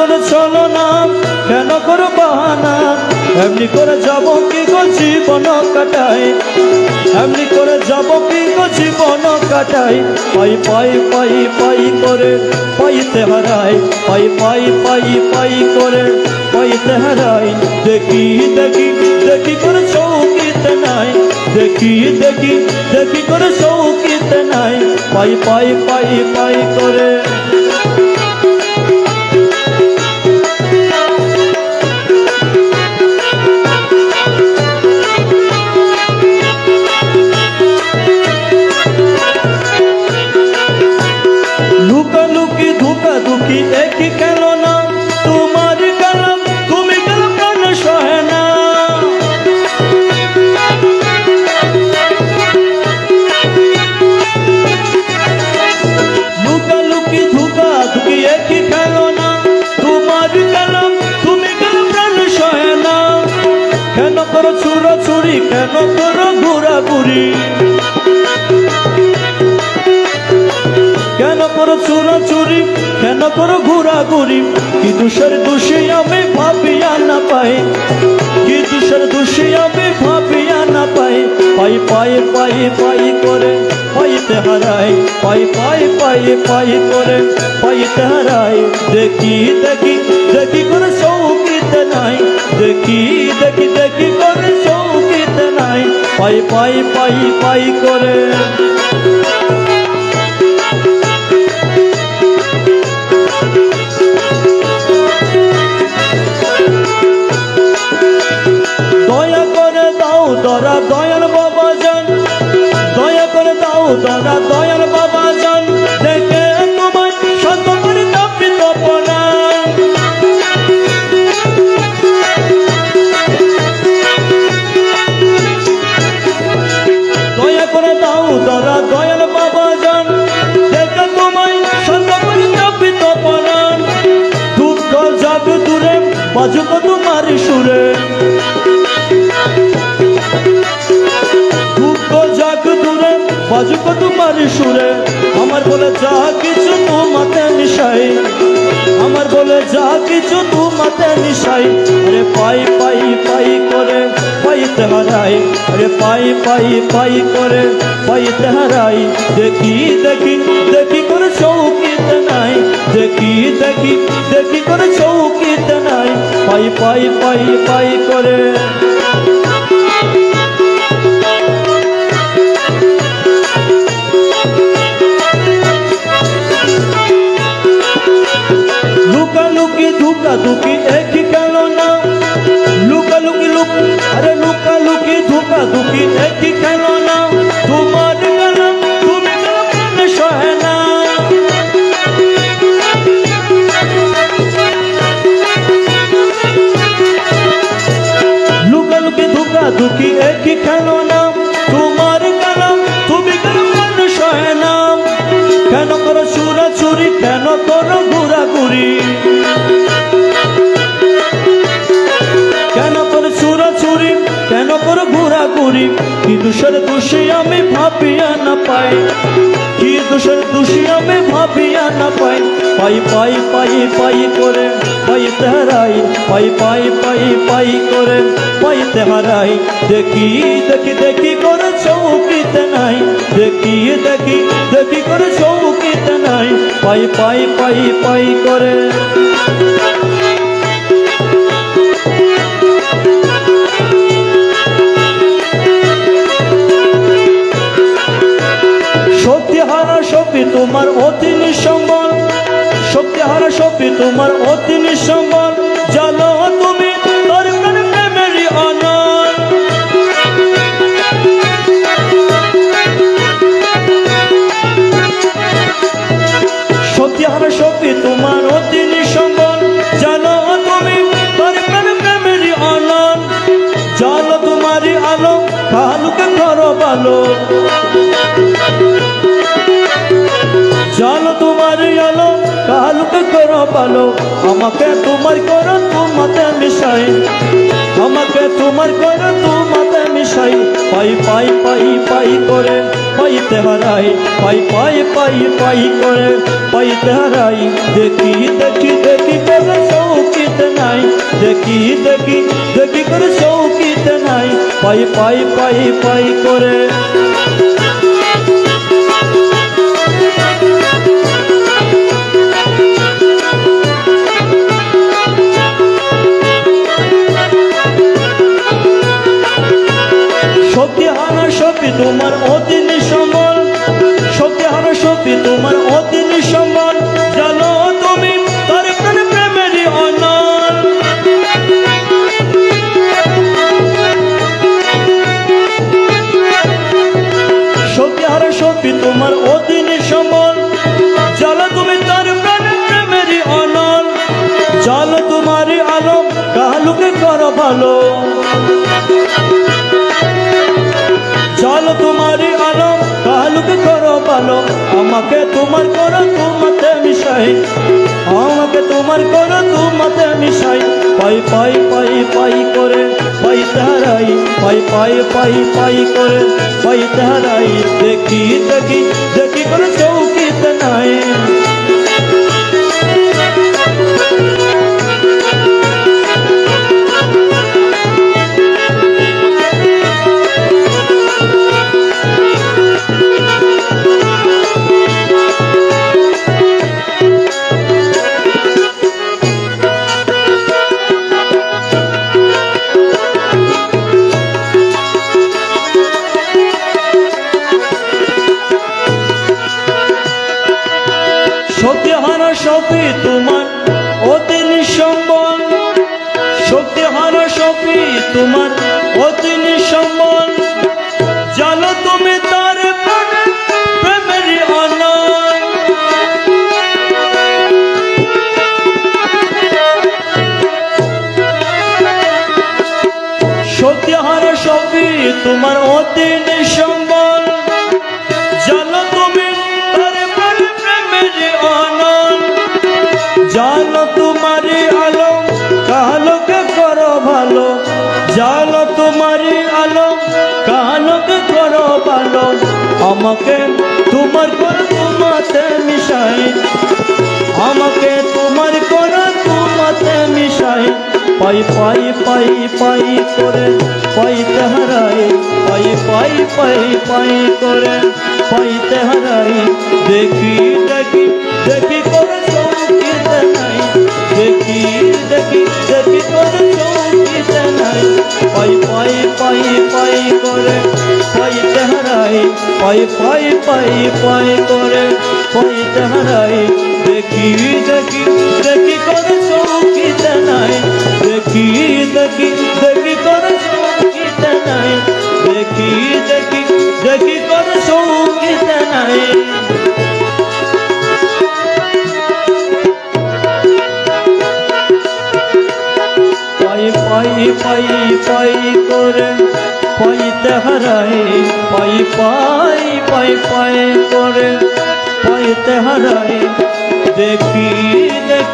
করে চলো না, কেন করো বাহানা, এমনি করে যাবো কি গো জীবন কাটাই, এমনি করে যাবো কি গো জীবন কাটাই। পাই পাই পাই পাই করে পাইতে হারাই, পাই পাই পাই পাই করে পাইতে হারাই। দেখি দেখি দেখি করে চৌকিতে নাই, দেখি দেখি দেখি করে চৌকিতে নাই, পাই পাই পাই পাই করে। লুকালুকি ধোকাধুকি একই কেন না, তোমার কালাম তুমি কালাম প্রাণ সহে না। লুকালুকি ধোকাধুকি একই কেন না, তোমার কালাম তুমি কালাম প্রাণ সহে না। কেন করো চুরাচুরি, কেন করো ঘোরাঘুরি, কেন করো চুরাচুরি, কেন করো ঘোরাঘুরি। কি দোষের দোষী আমি ভাবিয়া না পাই, কি দোষের দোষী আমি ভাবিয়া না পাই। পাই পাই পাই পাই করে পাইতে হারাই, পাই পাই পাই পাই করে পাইতে হারাই। দেখি দেখি দেখি করে চৌকিতে নাই, দেখি দেখি দেখি করে চৌকিতে নাই, পাই পাই পাই পাই করে। দয়া করে দাও দরা দয়াল বাবা জান, দয়া করে দাও দরা দয়াল বাবা জান, দেখে তোমায় শত করে তাপি তপনা। দয়া করে দাও দরা দয়াল বাবা জান, দেখে তোমায় শত করে তাপি তপনা। দুঃখ যাক দূরে বাজুক তোমার সুরে, দুঃখ যাক দূরে বাজুক তোমার সুরে। আমার বলে যা কিছু তোমাতে মিশাই, আমার বলে যা কিছু তোমাতে মিশাই। আরে পাই পাই পাই করে পাইতে হারাই, আরে পাই পাই পাই করে পাইতে হারাই। দেখি দেখি দেখি করে চৌকিতে নাই, দেখি দেখি দেখি করে চৌকিতে নাই, পাই পাই পাই পাই করে। লুকালুকি ধোকাধুকি একই কেন না, লুকালুকি আরে লুকালুকি ধোকাধুকি একই কেন না, তোমার কালাম তুমি কালাম প্রাণ সহে না। লুকালুকি ধোকাধুকি একই কেন না, তোমার কালাম তুমি কালাম প্রাণ সহে না। কেন করো চুরাচুরি, কেন করো ঘোরাঘুরি, কেন করো চুরাচুরি, কেন করো ঘোরাঘুরি। কি দোষের দোষী আমি ভাবিয়া না পাই, কি দোষের দোষী আমি ভাবিয়া না পাই। পাই পাই পাই পাই করে পাইতে হারাই, পাই পাই পাই পাই করে পাইতে হারাই। দেখি দেখি দেখি করে চৌকিতে নাই, দেখি দেখি দেখি করে চৌকিতে নাই, পাই পাই পাই পাই করে। শক্তিহারা সপি তোমার অতি নিঃসম্বল, শক্তিহারা সপি তোমার অতি নিঃসম্বল। জানো তুমি তোর প্রেমেরই অনল, শক্তিহারা সপি তোমার অতি নিঃসম্বল। জানো তুমি তোর প্রেমেরই অনল, জানো তোমারই আলো কালুকে করো ভালো, জানো তোমারই আলো কালুকে করো ভালো। আমাকে তোমার করো তোমাতে মিশাই, আমাকে তোমার করো তোমাতে মিশাই। পাই পাই পাই পাই করে পাইতে হারাই, পাই পাই পাই পাই করে পাইতে হারাই। দেখি দেখি দেখি করে চৌকিতে নাই, দেখি দেখি দেখি করে চৌকিতে নাই, পাই পাই পাই পাই করে। শক্তিহারা শক্তি তোমার অধীন সমল, শক্তিহারা শক্তি তোমার অধীন সমল, জানো তুমি তার প্রাণ প্রেমেরই অনল। শক্তিহারা শক্তি তোমার অধীন সমল, জানো তুমি তার প্রাণ প্রেমেরই অনল। জানো তোমারই আলো কালুকে করো ভালো, জানো তোমারই আলো কালুকে করো ভালো। আমাকে তোমার করো তোমাতে মিশাই, আমাকে তোমার করো তোমাতে মিশাই, পাই পাই পাই পাই করে পাইতে হারাই, পাই পাই পাই পাই করে পাইতে হারাই, দেখি দেখি দেখি করে চৌকিতে নাই। শক্তিহারা শক্তি তোমার অধীন সম্বল, শক্তিহারা শক্তি তোমার অধীন সম্বল, জানো তুমি তার প্রেমেরই অনল। শক্তিহারা শক্তি তোমার অধীন সম্বল, জানো তুমি তার প্রেমেরই অনল। জানো তোমারই আলো কালোকে করো ভালো, জানো তোমারই আলো কালোকে করো ভালো। আমাকে তোমার করো তোমাতে মিশাই, আমাকে তোমার করো তোমাতে মিশাই, পাই পাই পাই পাই করে পাইতে হারাই, পাই পাই পাই পাই করে পাইতে হারাই, দেখি দেখি দেখি করে চৌকিতে নাই, দেখি দেখি দেখি করে চৌকিতে নাই, পাই পাই পাই পাই করে পাইতে হারাই, পাই পাই পাই পাই করে পাইতে হারাই, দেখি দেখি দেখি করে চৌকিতে নাই, দেখি দেখি দেখি করে চৌকিতে নাই, দেখি দেখি দেখি করে চৌকিতে নাই। পাই পাই পাই পাই করে পাইতে হারাই, পাই পাই পাই পাই করে পাইতে হারাই, দেখি দেখি